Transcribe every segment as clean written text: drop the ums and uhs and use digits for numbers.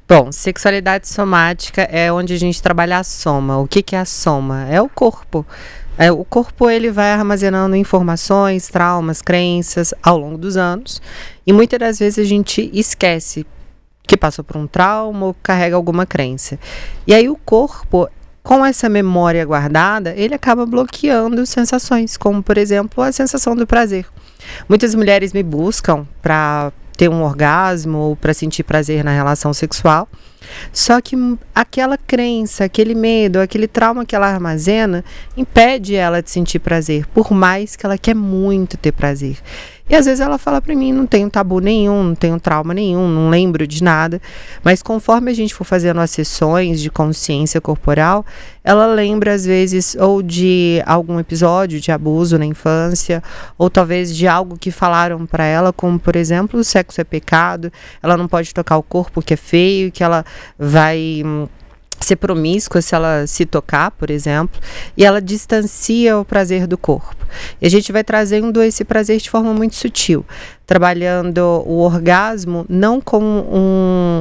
Bom, sexualidade somática é onde a gente trabalha a soma. O que que é a soma? É o corpo. O corpo ele vai armazenando informações, traumas, crenças ao longo dos anos. E muitas das vezes a gente esquece que passou por um trauma ou carrega alguma crença. E aí o corpo, com essa memória guardada, ele acaba bloqueando sensações, como por exemplo a sensação do prazer. Muitas mulheres me buscam para ter um orgasmo ou para sentir prazer na relação sexual. Só que aquela crença, aquele medo, aquele trauma que ela armazena impede ela de sentir prazer, por mais que ela quer muito ter prazer. E às vezes ela fala para mim, não tenho tabu nenhum, não tenho trauma nenhum, não lembro de nada. Mas conforme a gente for fazendo as sessões de consciência corporal, ela lembra às vezes ou de algum episódio de abuso na infância, ou talvez de algo que falaram para ela, como por exemplo, o sexo é pecado, ela não pode tocar o corpo que é feio, que ela vai ser promíscua se ela se tocar, por exemplo, e ela distancia o prazer do corpo. E a gente vai trazendo esse prazer de forma muito sutil, trabalhando o orgasmo não como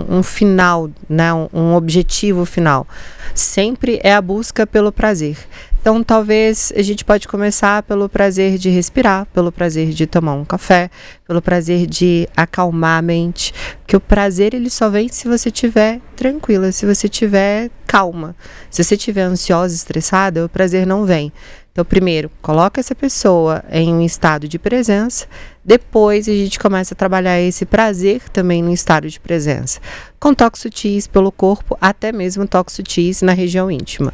um final, né, um objetivo final. Sempre é a busca pelo prazer. Então, talvez a gente pode começar pelo prazer de respirar, pelo prazer de tomar um café, pelo prazer de acalmar a mente, porque o prazer ele só vem se você estiver tranquila, se você estiver calma. Se você estiver ansiosa, estressada, o prazer não vem. Então, primeiro, coloca essa pessoa em um estado de presença, depois a gente começa a trabalhar esse prazer também no estado de presença, com toques sutis pelo corpo, até mesmo toques sutis na região íntima.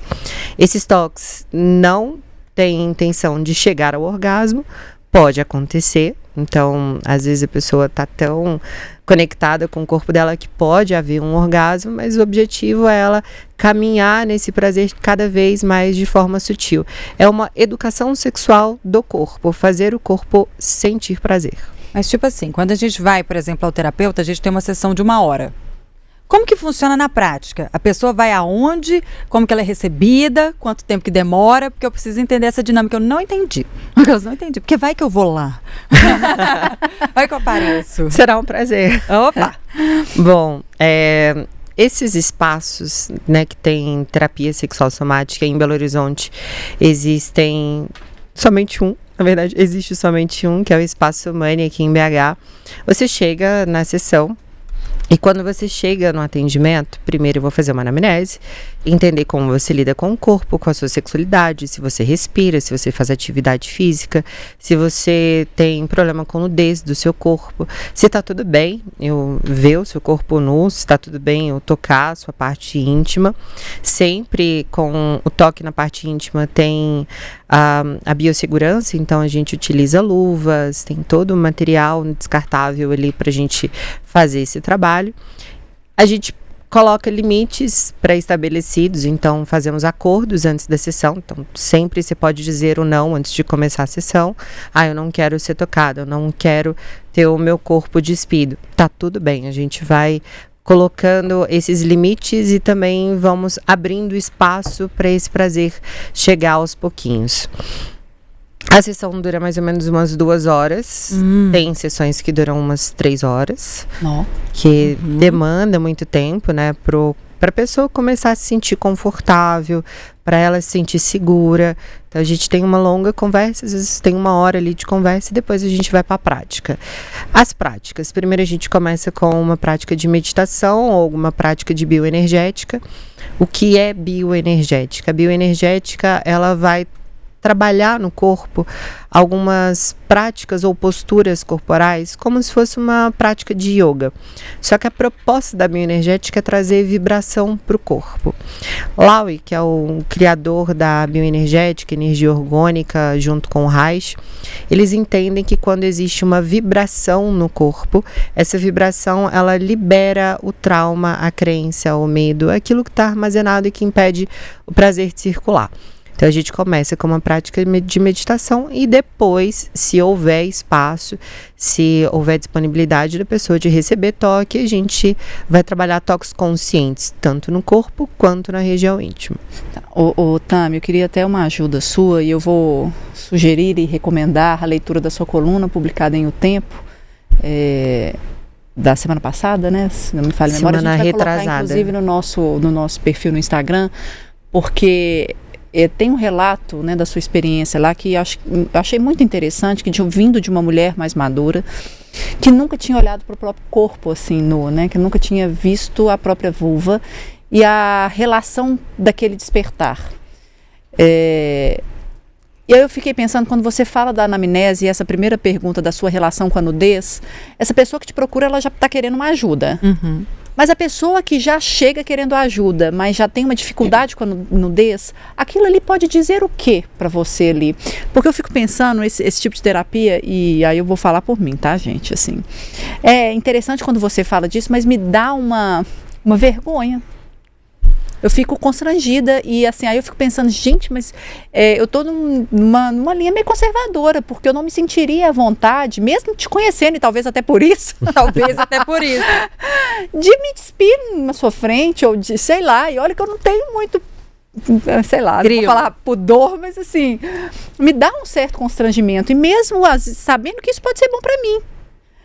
Esses toques não têm intenção de chegar ao orgasmo, pode acontecer, então às vezes a pessoa está tão conectada com o corpo dela que pode haver um orgasmo, mas o objetivo é ela caminhar nesse prazer cada vez mais de forma sutil. É uma educação sexual do corpo, fazer o corpo sentir prazer. Mas tipo assim, quando a gente vai, por exemplo, ao terapeuta, a gente tem uma sessão de 1 hora. Como que funciona na prática? A pessoa vai aonde? Como que ela é recebida? Quanto tempo que demora? Porque eu preciso entender essa dinâmica. Eu não entendi. Porque vai que eu vou lá. Vai que eu apareço. Será um prazer. Opa! Bom, esses espaços, né, que tem terapia sexual somática em Belo Horizonte, existem somente um. Na verdade, existe somente um, que é o Espaço Mani aqui em BH. Você chega na sessão, e quando você chega no atendimento, primeiro eu vou fazer uma anamnese, entender como você lida com o corpo, com a sua sexualidade, se você respira, se você faz atividade física, se você tem problema com nudez do seu corpo, se tá tudo bem, eu ver o seu corpo nu, se tá tudo bem, eu tocar a sua parte íntima. Sempre com o toque na parte íntima tem a biossegurança, então a gente utiliza luvas, tem todo o material descartável ali pra gente fazer esse trabalho. A gente coloca limites pré-estabelecidos, então fazemos acordos antes da sessão, então sempre você pode dizer o não antes de começar a sessão. Eu não quero ser tocada, eu não quero ter o meu corpo despido. Tá tudo bem, a gente vai colocando esses limites e também vamos abrindo espaço para esse prazer chegar aos pouquinhos. A sessão dura mais ou menos umas 2 horas. Tem sessões que duram umas 3 horas. Que demanda muito tempo, né? Pra pessoa começar a se sentir confortável, para ela se sentir segura. Então a gente tem uma longa conversa, às vezes tem 1 hora ali de conversa e depois a gente vai para a prática. As práticas, primeiro a gente começa com uma prática de meditação ou alguma prática de bioenergética. O que é bioenergética? A bioenergética, ela vai trabalhar no corpo algumas práticas ou posturas corporais como se fosse uma prática de yoga. Só que a proposta da bioenergética é trazer vibração para o corpo. Lowy, que é o criador da bioenergética, energia orgânica, junto com o Reich, eles entendem que quando existe uma vibração no corpo, essa vibração ela libera o trauma, a crença, o medo, aquilo que está armazenado e que impede o prazer de circular. Então a gente começa com uma prática de meditação e depois, se houver espaço, se houver disponibilidade da pessoa de receber toque, a gente vai trabalhar toques conscientes, tanto no corpo quanto na região íntima. Tami, eu queria até uma ajuda sua e eu vou sugerir e recomendar a leitura da sua coluna publicada em O Tempo, da semana passada, né? Se não me falha a memória, a gente vai colocar, inclusive, no nosso perfil no Instagram, porque tem um relato, né, da sua experiência lá que eu achei muito interessante, que vindo de uma mulher mais madura, que nunca tinha olhado para o próprio corpo assim nu, né? Que nunca tinha visto a própria vulva e a relação daquele despertar. E aí eu fiquei pensando, quando você fala da anamnese, essa primeira pergunta da sua relação com a nudez, essa pessoa que te procura, ela já está querendo uma ajuda. Uhum. Mas a pessoa que já chega querendo ajuda, mas já tem uma dificuldade com a nudez, aquilo ali pode dizer o que para você ali? Porque eu fico pensando, esse tipo de terapia, e aí eu vou falar por mim, tá, gente? Assim, é interessante quando você fala disso, mas me dá uma vergonha. Eu fico constrangida e assim, aí eu fico pensando, gente, mas eu tô numa linha meio conservadora, porque eu não me sentiria à vontade, mesmo te conhecendo, e talvez até por isso, de me despir na sua frente, ou de, sei lá, e olha que eu não tenho muito, sei lá, não vou falar pudor, mas assim, me dá um certo constrangimento, e mesmo sabendo que isso pode ser bom pra mim.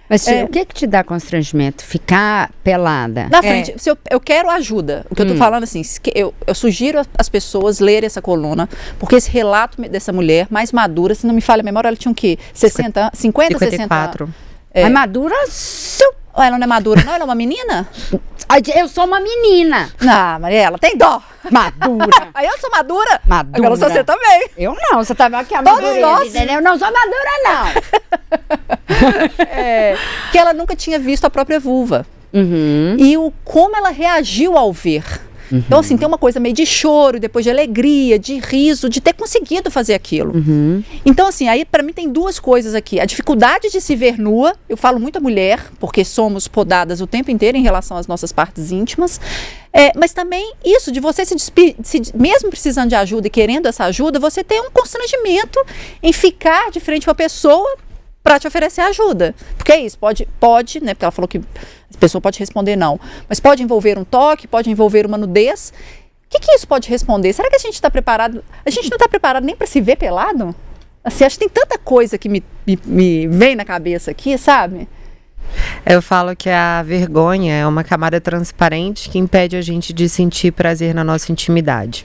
Mas o que te dá constrangimento? Ficar pelada? Na frente, se eu quero ajuda. O que eu tô falando assim, eu sugiro as pessoas lerem essa coluna, porque esse relato dessa mulher mais madura, se não me falha a memória, ela tinha o quê? 50, 54. É madura? Ela não é madura, não? Ela é uma menina? Eu sou uma menina. Não, Mariela, tem dó. Madura. Aí eu sou madura? Madura. Agora você também. Eu não, você tava aqui a Todos nós. Eu não sou madura, não. Que ela nunca tinha visto a própria vulva. Uhum. E como ela reagiu ao ver. Uhum. Então, assim, tem uma coisa meio de choro, depois de alegria, de riso, de ter conseguido fazer aquilo. Uhum. Então, assim, aí pra mim tem duas coisas aqui. A dificuldade de se ver nua, eu falo muito a mulher, porque somos podadas o tempo inteiro em relação às nossas partes íntimas. Mas também isso, de você mesmo precisando de ajuda e querendo essa ajuda, você tem um constrangimento em ficar de frente para a pessoa para te oferecer ajuda. Porque é isso, pode, né? Porque ela falou que a pessoa pode responder não. Mas pode envolver um toque, pode envolver uma nudez. O que isso pode responder? Será que a gente está preparado? A gente não está preparado nem para se ver pelado? Assim, acho que tem tanta coisa que me vem na cabeça aqui, sabe? Eu falo que a vergonha é uma camada transparente que impede a gente de sentir prazer na nossa intimidade.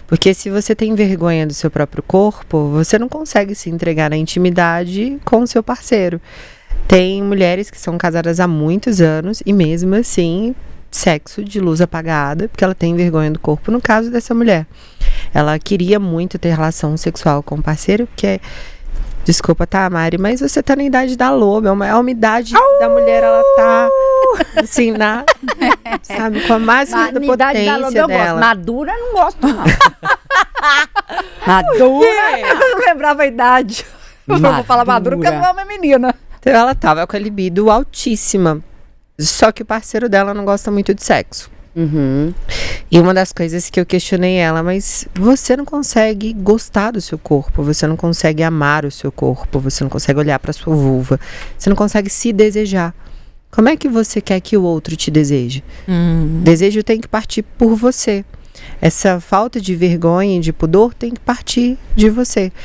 Porque se você tem vergonha do seu próprio corpo, você não consegue se entregar na intimidade com o seu parceiro. Tem mulheres que são casadas há muitos anos e mesmo assim, sexo de luz apagada, porque ela tem vergonha do corpo. No caso dessa mulher, ela queria muito ter relação sexual com o parceiro, porque... Desculpa, tá, Mari, mas você tá na idade da loba, é uma idade da mulher, ela tá, assim, sabe, com a máxima da potência dela. Madura, não gosto, não. Madura? Eu não lembrava a idade. Eu vou falar madura porque ela não é uma menina. Então, ela tava com a libido altíssima, só que o parceiro dela não gosta muito de sexo. Uhum. E uma das coisas que eu questionei ela, mas você não consegue gostar do seu corpo, você não consegue amar o seu corpo, você não consegue olhar para sua vulva, você não consegue se desejar. Como é que você quer que o outro te deseje? Desejo tem que partir por você. Essa falta de vergonha e de pudor tem que partir de você.